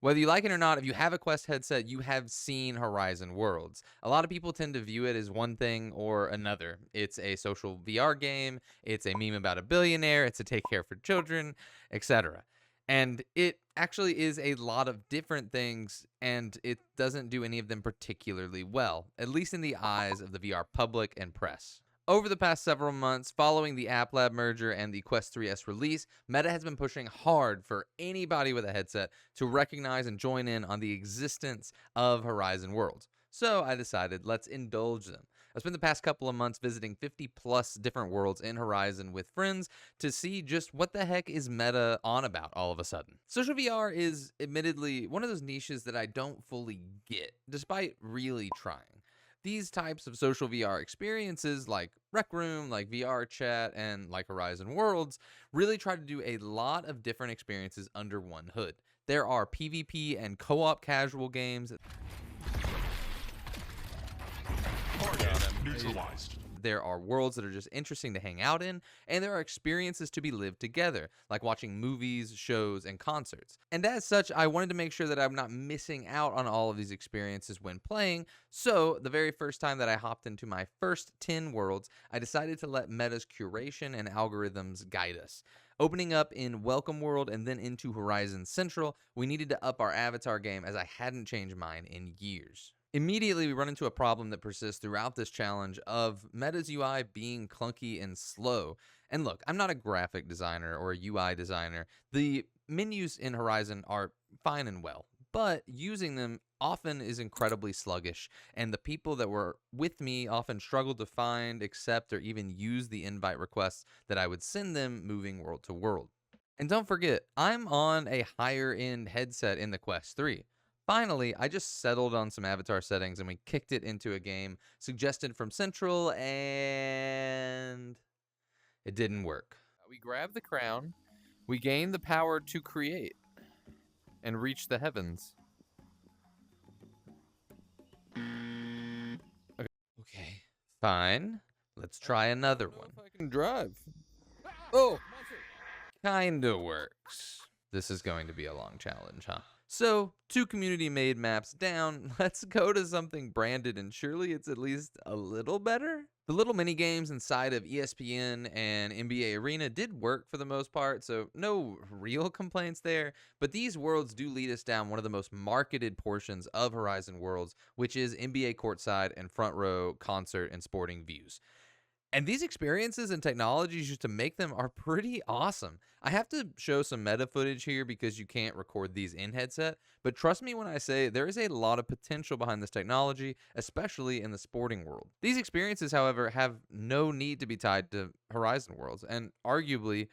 Whether you like it or not, if you have a Quest headset, you have seen Horizon Worlds. A lot of people tend to view it as one thing or another. It's a social VR game, it's a meme about a billionaire, it's a take care for children, etc. And it actually is a lot of different things, and it doesn't do any of them particularly well, at least in the eyes of the VR public and press. Over the past several months, following the App Lab merger and the Quest 3S release, Meta has been pushing hard for anybody with a headset to recognize and join in on the existence of Horizon Worlds. So I decided, let's indulge them. I spent the past couple of months visiting 50 plus different worlds in Horizon with friends to see just what the heck is Meta on about all of a sudden. Social VR is admittedly one of those niches that I don't fully get, despite really trying. These types of social VR experiences, like Rec Room, like VR Chat, and like Horizon Worlds, really try to do a lot of different experiences under one hood. There are PvP and co op casual games. Target neutralized. There are worlds that are just interesting to hang out in, and there are experiences to be lived together, like watching movies, shows, and concerts. And as such, I wanted to make sure that I'm not missing out on all of these experiences when playing, so the very first time that I hopped into my first 10 worlds, I decided to let Meta's curation and algorithms guide us. Opening up in Welcome World and then into Horizon Central, we needed to up our avatar game as I hadn't changed mine in years. Immediately, we run into a problem that persists throughout this challenge of Meta's UI being clunky and slow. And look, I'm not a graphic designer or a UI designer. The menus in Horizon are fine and well, but using them often is incredibly sluggish, and the people that were with me often struggled to find, accept, or even use the invite requests that I would send them moving world to world. And don't forget, I'm on a higher end headset in the Quest 3. Finally, I just settled on some avatar settings and we kicked it into a game suggested from Central, and it didn't work. We grab the crown, we gain the power to create and reach the heavens. Okay, fine. Let's try another I don't know one. if I can drive. Oh, Kinda works. This is going to be a long challenge, huh? So, 2 community-made maps down, let's go to something branded and surely it's at least a little better? The little mini games inside of ESPN and NBA Arena did work for the most part, so no real complaints there, but these worlds do lead us down one of the most marketed portions of Horizon Worlds, which is NBA courtside and front row concert and sporting views. And these experiences and technologies used to make them are pretty awesome. I have to show some meta footage here because you can't record these in headset, but trust me when I say there is a lot of potential behind this technology, especially in the sporting world. These experiences, however, have no need to be tied to Horizon Worlds, and arguably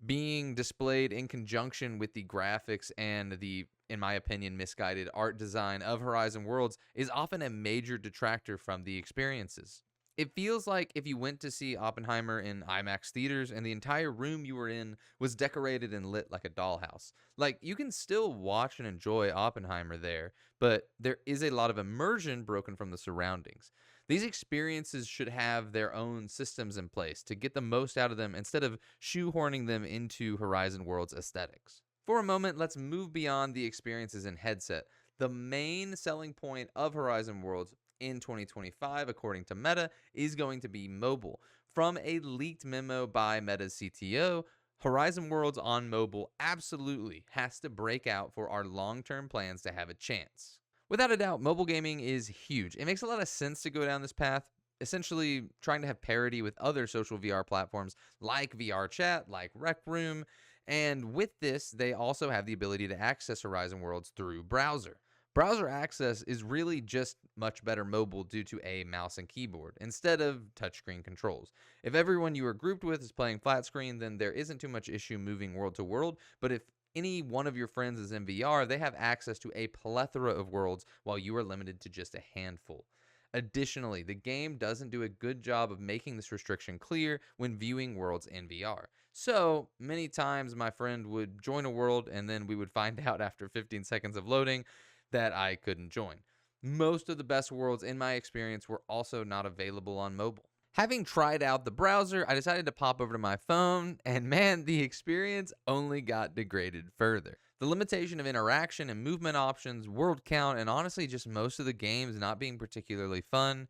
being displayed in conjunction with the graphics and the, in my opinion, misguided art design of Horizon Worlds is often a major detractor from the experiences. It feels like if you went to see Oppenheimer in IMAX theaters and the entire room you were in was decorated and lit like a dollhouse. Like, you can still watch and enjoy Oppenheimer there, but there is a lot of immersion broken from the surroundings. These experiences should have their own systems in place to get the most out of them instead of shoehorning them into Horizon Worlds aesthetics. For a moment, let's move beyond the experiences in headset. The main selling point of Horizon Worlds in 2025, according to Meta, is going to be mobile. From a leaked memo by Meta's CTO, Horizon Worlds on mobile absolutely has to break out for our long-term plans to have a chance. Without a doubt, mobile gaming is huge. It makes a lot of sense to go down this path, essentially trying to have parity with other social VR platforms like VR Chat, like Rec Room, and with this, they also have the ability to access Horizon Worlds through browser. Browser access is really just much better mobile due to a mouse and keyboard instead of touchscreen controls. If everyone you are grouped with is playing flat screen, then there isn't too much issue moving world to world, but if any one of your friends is in VR, they have access to a plethora of worlds while you are limited to just a handful. Additionally, the game doesn't do a good job of making this restriction clear when viewing worlds in VR. So many times my friend would join a world and then we would find out after 15 seconds of loading that I couldn't join. Most of the best worlds in my experience were also not available on mobile. Having tried out the browser, I decided to pop over to my phone, and man, the experience only got degraded further. The limitation of interaction and movement options, world count, and honestly just most of the games not being particularly fun,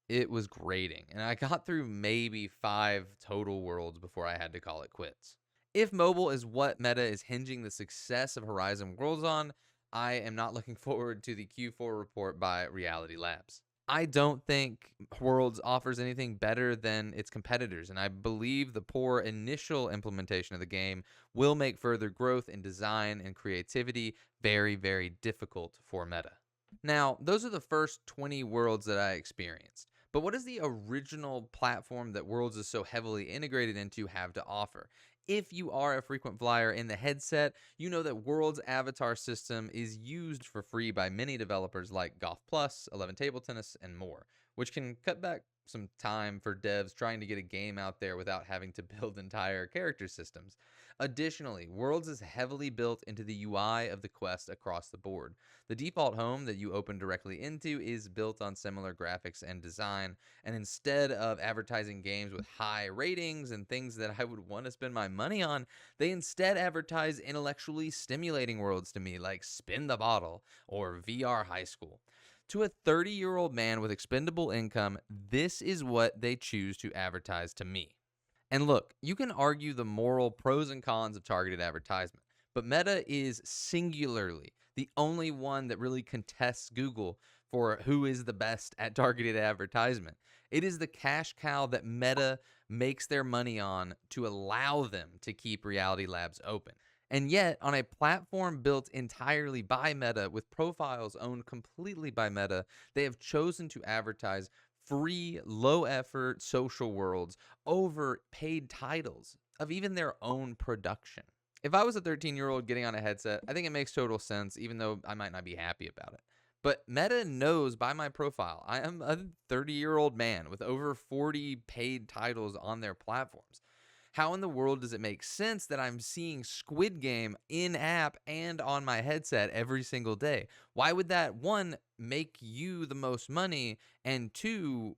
it was grating. And I got through maybe 5 total worlds before I had to call it quits. If mobile is what Meta is hinging the success of Horizon Worlds on, I am not looking forward to the Q4 report by Reality Labs. I don't think Worlds offers anything better than its competitors, and I believe the poor initial implementation of the game will make further growth in design and creativity very, very difficult for Meta. Now, those are the first 20 worlds that I experienced. But what does the original platform that Worlds is so heavily integrated into have to offer? If you are a frequent flyer in the headset, you know that World's avatar system is used for free by many developers like Golf Plus, 11 Table Tennis, and more, which can cut back some time for devs trying to get a game out there without having to build entire character systems. Additionally, Worlds is heavily built into the UI of the Quest across the board. The default home that you open directly into is built on similar graphics and design, and instead of advertising games with high ratings and things that I would want to spend my money on, they instead advertise intellectually stimulating worlds to me like Spin the Bottle or VR High School. To a 30-year-old man with expendable income, this is what they choose to advertise to me. And look, you can argue the moral pros and cons of targeted advertisement, but Meta is singularly the only one that really contests Google for who is the best at targeted advertisement. It is the cash cow that Meta makes their money on to allow them to keep Reality Labs open. And yet, on a platform built entirely by Meta, with profiles owned completely by Meta, they have chosen to advertise free, low effort social worlds over paid titles of even their own production. If I was a 13-year-old getting on a headset, I think it makes total sense, even though I might not be happy about it. But Meta knows by my profile, I am a 30-year-old man with over 40 paid titles on their platforms. How in the world does it make sense that I'm seeing Squid Game in-app and on my headset every single day? Why would that, one, make you the most money, and two,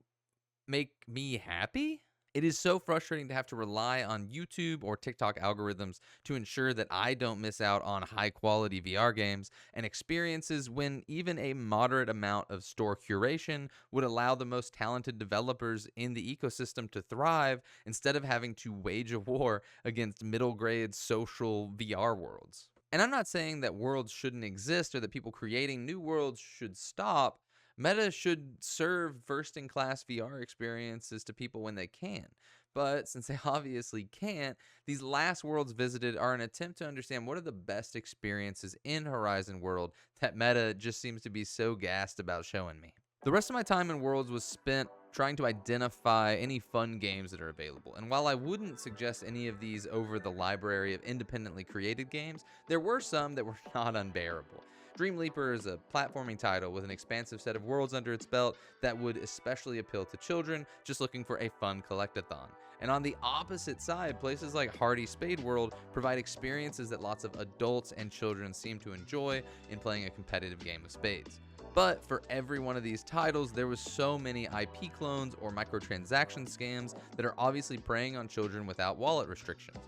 make me happy? It is so frustrating to have to rely on YouTube or TikTok algorithms to ensure that I don't miss out on high quality VR games and experiences when even a moderate amount of store curation would allow the most talented developers in the ecosystem to thrive instead of having to wage a war against middle grade social VR worlds. And I'm not saying that worlds shouldn't exist or that people creating new worlds should stop. Meta should serve first in class VR experiences to people when they can. But since they obviously can't, these last worlds visited are an attempt to understand what are the best experiences in Horizon World that Meta just seems to be so gassed about showing me. The rest of my time in Worlds was spent trying to identify any fun games that are available. And while I wouldn't suggest any of these over the library of independently created games, there were some that were not unbearable. Dream Leaper is a platforming title with an expansive set of worlds under its belt that would especially appeal to children just looking for a fun collectathon. And on the opposite side, places like Hardy Spade World provide experiences that lots of adults and children seem to enjoy in playing a competitive game of spades. But for every one of these titles, there was so many IP clones or microtransaction scams that are obviously preying on children without wallet restrictions.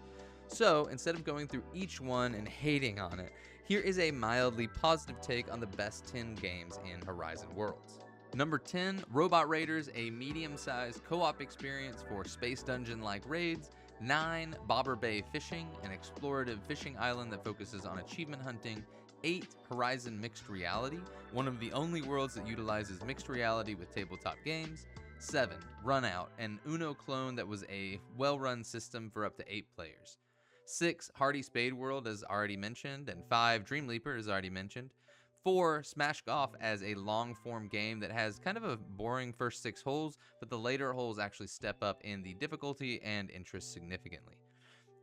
So instead of going through each one and hating on it, here is a mildly positive take on the best 10 games in Horizon Worlds. Number 10, Robot Raiders, a medium-sized co-op experience for space dungeon-like raids. 9, Bobber Bay Fishing, an explorative fishing island that focuses on achievement hunting. 8, Horizon Mixed Reality, one of the only worlds that utilizes mixed reality with tabletop games. 7, Runout, an Uno clone that was a well-run system for up to 8 players. 6, Hardy Spade World, as already mentioned, and 5, Dream Leaper, as already mentioned. 4, Smash Golf, as a long-form game that has kind of a boring first 6 holes, but the later holes actually step up in the difficulty and interest significantly.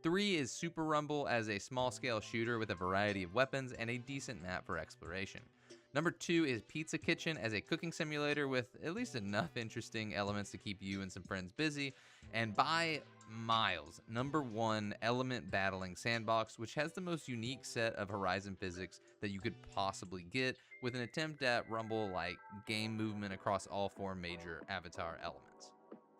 3 is Super Rumble, as a small-scale shooter with a variety of weapons and a decent map for exploration. Number 2 is Pizza Kitchen, as a cooking simulator with at least enough interesting elements to keep you and some friends busy. And by miles, number 1, Element Battling Sandbox, which has the most unique set of Horizon physics that you could possibly get, with an attempt at Rumble-like game movement across all 4 major avatar elements.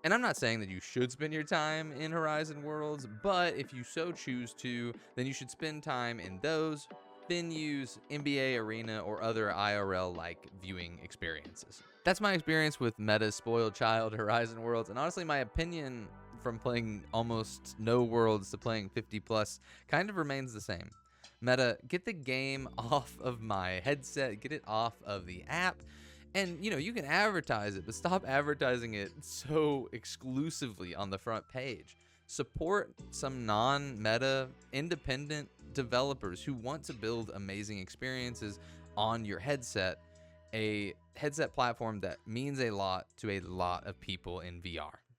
And I'm not saying that you should spend your time in Horizon Worlds, but if you so choose to, then you should spend time in those then use NBA Arena or other IRL-like viewing experiences. That's my experience with Meta's spoiled child Horizon Worlds, and honestly my opinion from playing almost no worlds to playing 50 plus kind of remains the same. Meta, get the game off of my headset, get it off of the app, and you can advertise it, but stop advertising it so exclusively on the front page. Support some non-Meta independent developers who want to build amazing experiences on your headset, a headset platform that means a lot to a lot of people in VR.